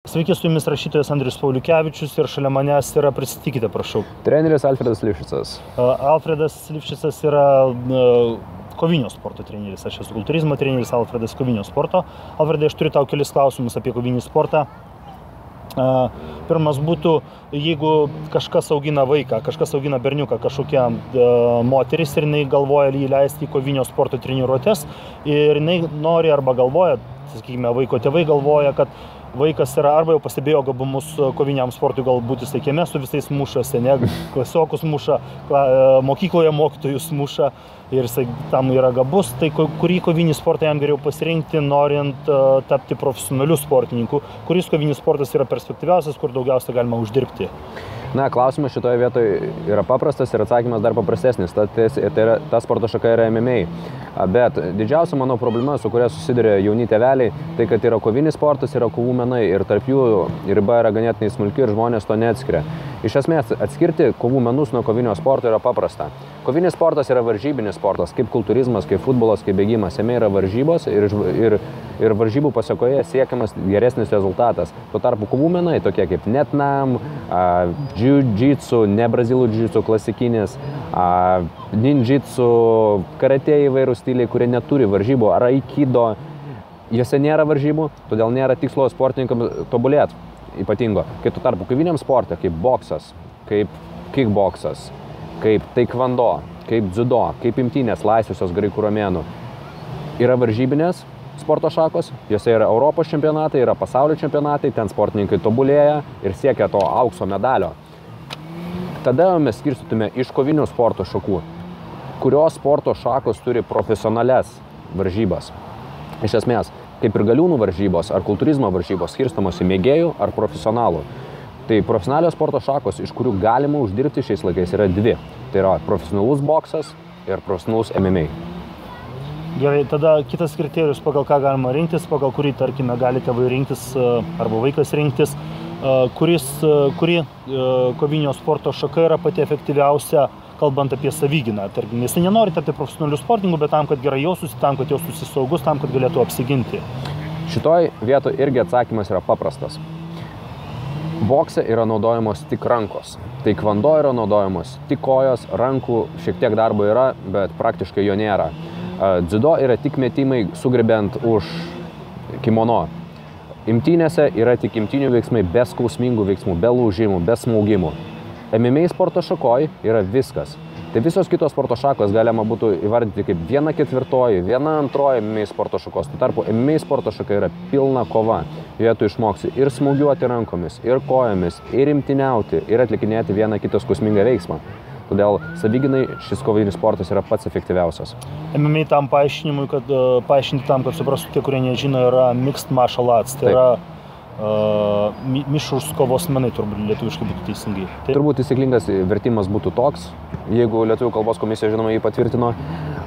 Sveiki, su jumis rašytojas Andrius Pauliukevičius ir šalia manęs yra, prisitikite, prašau. Treneris Alfredas Lifšicas. Alfredas Lifšicas yra kovinio sporto treneris, aš esu kultūrizmo treneris, Alfredas kovinio sporto. Alfredai, aš turiu tau kelis klausimus apie kovinį sportą. Pirmas būtų, jeigu kažkas augina vaiką, kažkas augina berniuką, kažkokia moteris ir jinai galvoja jį leisti į kovinio sporto treniruotes ir jinai nori arba galvoja, sakykime, vaiko tėvai galvoja, kad vaikas yra arba jau pastebėjo gabumus koviniam sportui, galbūt jisai kieme su visais mušasi, ne, klasiokus muša, mokykloje mokytojus muša ir jisai tam yra gabus, tai kurį kovinį sportą jam geriau pasirinkti, norint tapti profesionaliu sportininku, kuris kovinis sportas yra perspektyviausias, kur daugiausia galima uždirbti. Na, klausimas šitoje vietoje yra paprastas ir atsakymas dar paprastesnis. Ta sporto šaka yra MMA. Bet didžiausia mano problema, su kuria susiduria jauni tėveliai, tai kad yra kovinis sportas, yra kovų menai ir tarp jų riba yra ganėtinai smulki ir žmonės to neatskiria. Iš esmės, atskirti kovų menus nuo kovinio sporto yra paprasta. Kovinis sportas yra varžybinis sportas, kaip kultūrizmas, kaip futbolas, kaip bėgimas. Jame yra varžybos ir varžybų pasekoje siekiamas geresnis rezultatas. Tuo tarpu kovų menai, tokie kaip netnam, jiu-jitsu, ne brazilų jiu-jitsu klasikinis, ninjitsu, karate įvairūs stiliai, kurie neturi varžybų, ar aikido, jose nėra varžybų, todėl nėra tikslo sportininkams tobulėti ypatingo. Kai tuo tarpu koviniam sporte, kaip boksas, kaip kickboksas, kaip taekwondo, kaip dziudo, kaip imtynės laisvosios graikų romėnų, yra varžybinės sporto šakos, jose yra Europos čempionatai, yra pasaulio čempionatai, ten sportininkai tobulėja ir siekia to aukso medalio. Tada mes skirstytume iš kovinių sporto šakų, kurios sporto šakos turi profesionalias varžybas. Iš esmės, kaip ir galiūnų varžybos ar kultūrizmo varžybos skirstomos į mėgėjų ar profesionalų. Tai profesionalios sporto šakos, iš kurių galima uždirbti šiais laikais, yra dvi. Tai yra profesionalus boksas ir profesionalus MMA. Gerai, tada kitas kriterijus, pagal ką galima rinktis, pagal kurį, tarkime, gali tėvai rinktis arba vaikas rinktis, kuri kovinio sporto šaka yra pati efektyviausia, kalbant apie savigyną. Tarkim, jis nenori tapti profesionaliu sportininku, bet tam, kad gerai jaustųsi, tam, kad jaustųsi saugus, tam, kad galėtų apsiginti. Šitoj vietoj irgi atsakymas yra paprastas. Bokse yra naudojamos tik rankos. Taekwondo yra naudojamos tik kojos, rankų šiek tiek darbo yra, bet praktiškai jo nėra. Dziudo yra tik metimai sugriebent už kimono. Imtynėse yra tik imtynių veiksmai be skausmingų veiksmų, be lūžimų, be smaugimų. MMA sporto šakoj yra viskas. Tai visos kitos sporto šakos galima būtų įvardinti kaip 1/4, 1/2 MMA sporto šakos. Tuo tarpu MMA sporto šaka yra pilna kova. Joje tu išmoksi ir smūgiuoti rankomis, ir kojomis, ir imtyniauti, ir atlikinėti vieną kitą skausmingą veiksmą. Todėl savigynai šis kovinis sportas yra pats efektyviausias. MMA tam paaiškinti tam, kad suprastų tie, kurie nežino, yra mixed martial arts. Tai yra mišrūs kovos menai, turbūt lietuviškai būtų teisingai. Taip. Turbūt taisyklingas vertimas būtų toks, jeigu Lietuvių kalbos komisija, žinoma, jį patvirtino.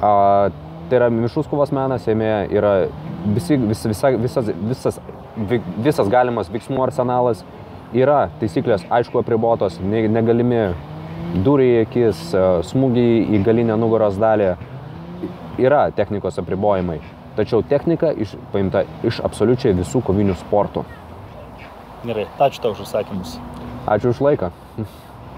Tai yra mišrūs kovos menas, jame yra visas galimas veiksmų arsenalas. Yra taisyklės, aišku, apribotos, negalimi dūriai į akis, smūgiai į galinę nugaros dalį. Yra technikos apribojimai, tačiau technika paimta iš absoliučiai visų kovinių sportų. Gerai, ačiū tau už atsakymus. Ačiū už laiką.